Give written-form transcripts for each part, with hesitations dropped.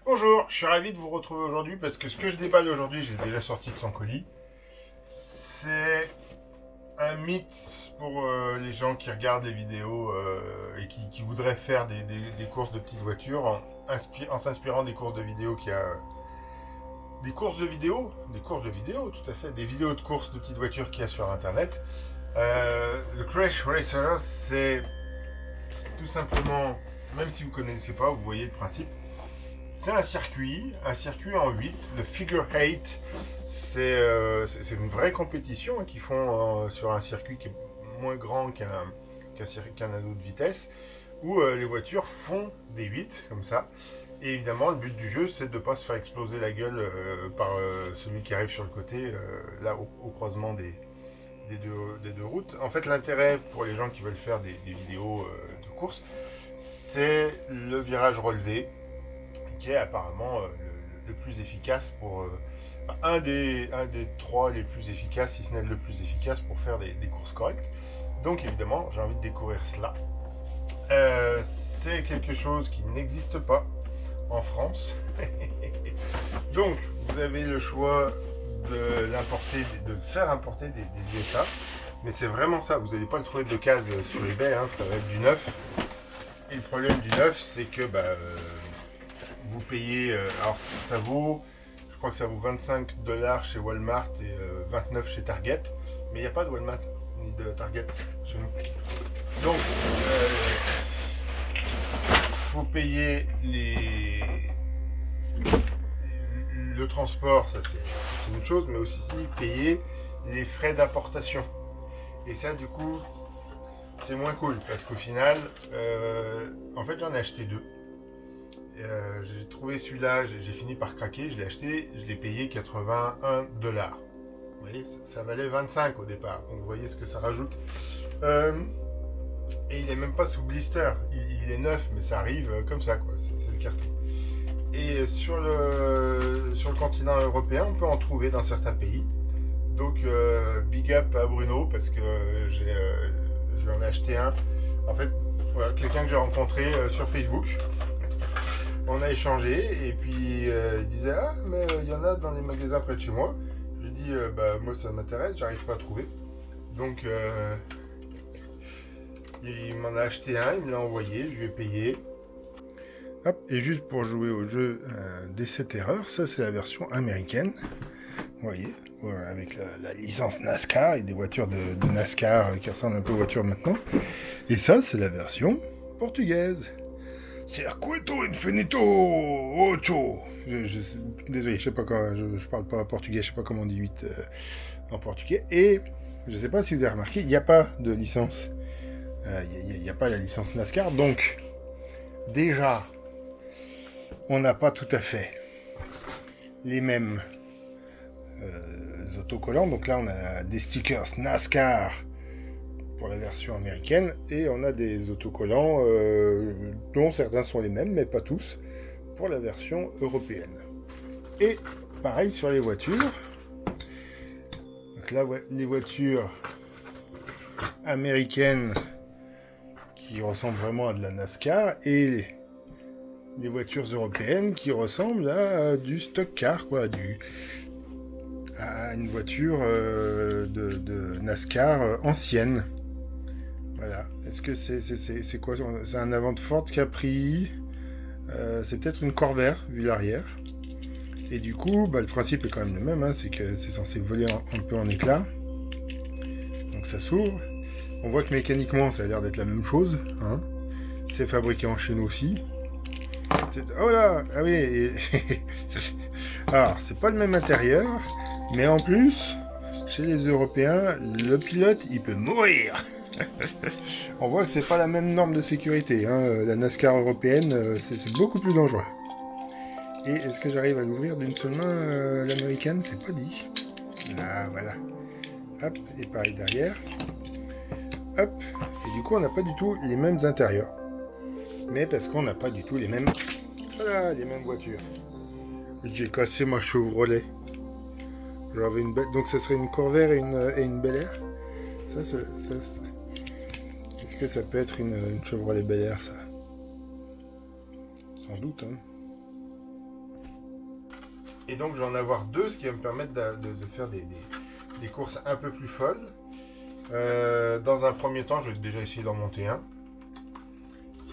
Bonjour, je suis ravi de vous retrouver aujourd'hui parce que ce que je déballe aujourd'hui, j'ai déjà sorti de son colis. C'est un mythe pour les gens qui regardent les vidéos et qui voudraient faire des courses de petites voitures en s'inspirant des courses de vidéos qu'il y a. Des courses de vidéos. Des courses de vidéos, tout à fait. Des vidéos de courses de petites voitures qu'il y a sur internet. Le Crash Racer, c'est tout simplement, même si vous ne connaissez pas, vous voyez le principe. C'est un circuit en 8, le Figure 8. C'est une vraie compétition qu'ils font sur un circuit qui est moins grand qu'un anneau de vitesse, où les voitures font des 8 comme ça. Et évidemment, le but du jeu, c'est de ne pas se faire exploser la gueule par celui qui arrive sur le côté, là au croisement des deux routes. En fait, l'intérêt pour les gens qui veulent faire des vidéos de course, c'est le virage relevé, qui est apparemment le plus efficace pour un des trois les plus efficaces, si ce n'est le plus efficace pour faire des courses correctes. Donc évidemment, j'ai envie de découvrir cela. C'est quelque chose qui n'existe pas en France. Donc vous avez le choix de l'importer, de faire importer des USA. Mais c'est vraiment ça, vous n'allez pas le trouver de case sur eBay, hein, ça va être du neuf. Et le problème du neuf, c'est que vous payez, alors ça vaut, je crois que ça vaut 25 dollars chez Walmart et 29 chez Target, mais il n'y a pas de Walmart ni de Target chez nous. Donc, faut payer le transport, ça c'est une chose, mais aussi payer les frais d'importation. Et ça, du coup, c'est moins cool parce qu'au final, en fait, j'en ai acheté deux. J'ai trouvé celui-là, j'ai fini par craquer, je l'ai acheté, je l'ai payé 81 dollars. Vous voyez, ça valait 25 au départ, donc vous voyez ce que ça rajoute. Et il est même pas sous blister, il est neuf, mais ça arrive comme ça, quoi. C'est le carton. Et sur le continent européen, on peut en trouver dans certains pays. Donc big up à Bruno parce que je lui en ai acheté un. En fait, voilà, quelqu'un que j'ai rencontré sur Facebook. On a échangé et puis il disait ah mais il y en a dans les magasins près de chez moi. Je lui ai dit bah moi ça m'intéresse, j'arrive pas à trouver. Donc il m'en a acheté un, il me l'a envoyé, je lui ai payé. Hop, et juste pour jouer au jeu des 7 erreurs, ça c'est la version américaine. Vous voyez, avec la licence NASCAR et des voitures de NASCAR qui ressemblent un peu aux voitures maintenant. Et ça c'est la version portugaise. Circuito Infinito Ocho. Désolé, je sais pas quand, je parle pas portugais, je sais pas comment on dit 8 en portugais. Et je sais pas si vous avez remarqué, il n'y a pas de licence. Il n'y a pas la licence NASCAR, donc déjà, on n'a pas tout à fait les mêmes autocollants. Donc là, on a des stickers NASCAR pour la version américaine et on a des autocollants dont certains sont les mêmes mais pas tous pour la version européenne. Et pareil sur les voitures. Donc là les voitures américaines qui ressemblent vraiment à de la NASCAR et les voitures européennes qui ressemblent à du stock car, quoi, à une voiture de NASCAR ancienne. Voilà. Est-ce que c'est quoi? C'est un avant de Ford Capri. C'est peut-être une Corvair, vu l'arrière. Et du coup, le principe est quand même le même. Hein, c'est que c'est censé voler un peu en éclats. Donc ça s'ouvre. On voit que mécaniquement, ça a l'air d'être la même chose. Hein. C'est fabriqué en Chine aussi. Oh là! Ah oui! Alors, c'est pas le même intérieur. Mais en plus, chez les Européens, le pilote, il peut mourir. On voit que c'est pas la même norme de sécurité. Hein. La NASCAR européenne, c'est beaucoup plus dangereux. Et est-ce que j'arrive à l'ouvrir d'une seule main, l'américaine? C'est pas dit. Là, voilà. Hop, et pareil derrière. Hop, et du coup, on n'a pas du tout les mêmes intérieurs. Mais parce qu'on n'a pas du tout les mêmes... Voilà, les mêmes voitures. J'ai cassé ma Chevrolet. J'avais une belle... Donc ça serait une Corvair et une Bel Air. Ça, est-ce que ça peut être une Chevrolet Bel Air, ça? Sans doute, hein. Et donc je vais en avoir 2, ce qui va me permettre de faire des courses un peu plus folles. Dans un premier temps, je vais déjà essayer d'en monter un.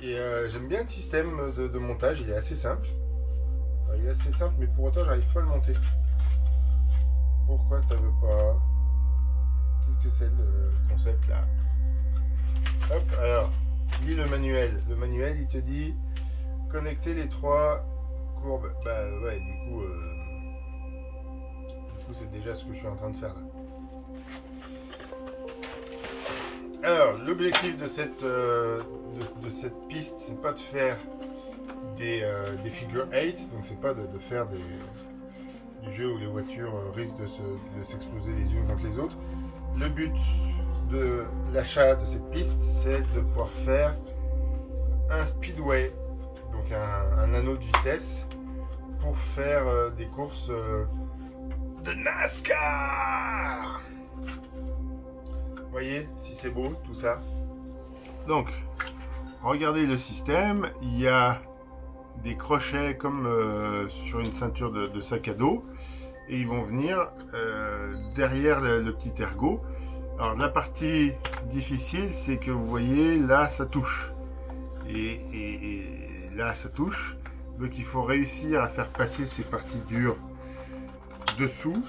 Et j'aime bien le système de montage, il est assez simple. Alors, il est assez simple, mais pour autant, j'arrive pas à le monter. Pourquoi tu veux pas? Qu'est-ce que c'est le concept là? Hop, alors, lis le manuel. Le manuel, il te dit connecter les 3 courbes. Bah ouais, du coup c'est déjà ce que je suis en train de faire là. Alors, l'objectif de cette piste, c'est pas de faire des figure 8, donc c'est pas de faire du jeu où les voitures risquent de s'exploser les unes contre les autres. Le but de l'achat de cette piste, c'est de pouvoir faire un speedway, donc un anneau de vitesse, pour faire des courses de NASCAR. Vous voyez si c'est beau tout ça. Donc, regardez le système. Il y a des crochets comme sur une ceinture de sac à dos. Et ils vont venir derrière le petit ergot. Alors, la partie difficile, c'est que vous voyez, là, ça touche. Et là, ça touche. Donc, il faut réussir à faire passer ces parties dures dessous.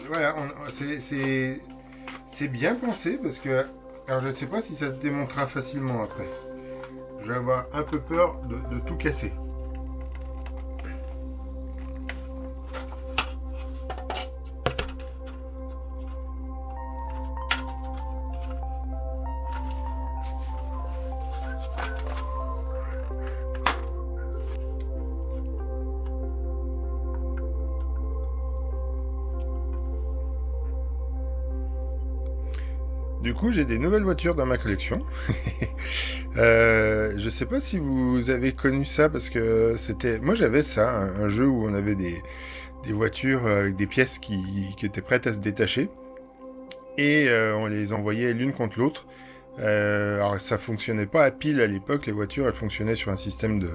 Voilà, c'est bien pensé parce que, alors je ne sais pas si ça se démontera facilement après. Je vais avoir un peu peur de tout casser. Du coup, j'ai des nouvelles voitures dans ma collection. Je sais pas si vous avez connu ça parce que c'était... Moi, j'avais ça, un jeu où on avait des voitures avec des pièces qui étaient prêtes à se détacher. Et on les envoyait l'une contre l'autre. Alors, ça fonctionnait pas à pile à l'époque. Les voitures, elles fonctionnaient sur un système de...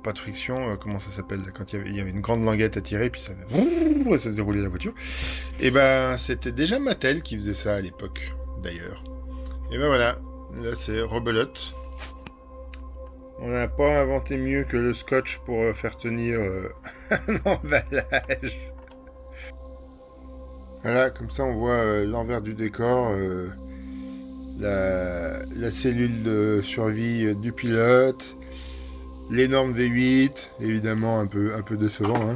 pas de friction, comment ça s'appelle, quand il y avait une grande languette à tirer, puis ça faisait rouler la voiture. Et ben, c'était déjà Mattel qui faisait ça à l'époque, d'ailleurs. Et ben voilà, là c'est rebelote. On n'a pas inventé mieux que le scotch pour faire tenir un emballage. Voilà, comme ça on voit l'envers du décor, la cellule de survie du pilote, l'énorme V8, évidemment un peu décevant, hein.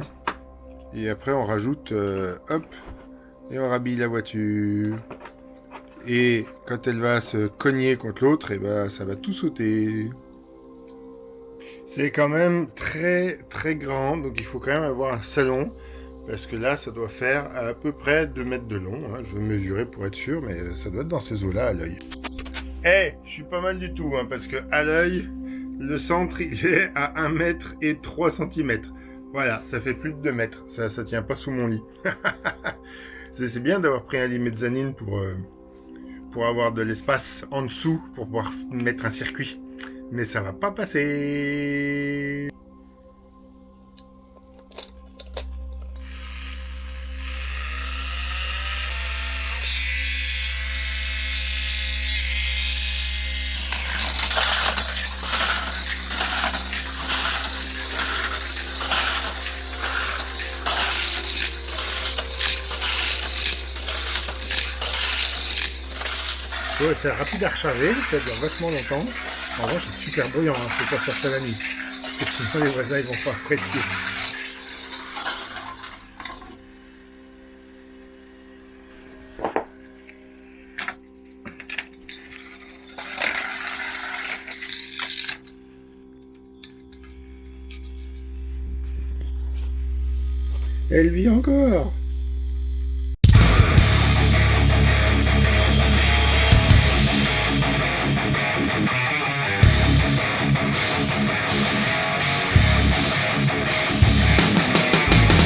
Et après on rajoute, hop, et on rhabille la voiture. Et quand elle va se cogner contre l'autre, et ben ça va tout sauter. C'est quand même très très grand, donc il faut quand même avoir un salon, parce que là ça doit faire à peu près 2 mètres de long, hein. Je vais mesurer pour être sûr, mais ça doit être dans ces eaux-là à l'œil. Je suis pas mal du tout, hein, parce que à l'œil, le centre il est à 1 mètre et 3 cm. Voilà, ça fait plus de 2 mètres, ça tient pas sous mon lit. C'est bien d'avoir pris un lit mezzanine pour avoir de l'espace en dessous, pour pouvoir mettre un circuit. Mais ça va pas passer. Ouais, c'est rapide à recharger, ça dure vachement longtemps. En revanche, c'est super bruyant, hein. Faut pas faire ça la nuit. Parce que sinon, les voisins, ils vont pas apprécier. Elle vit encore.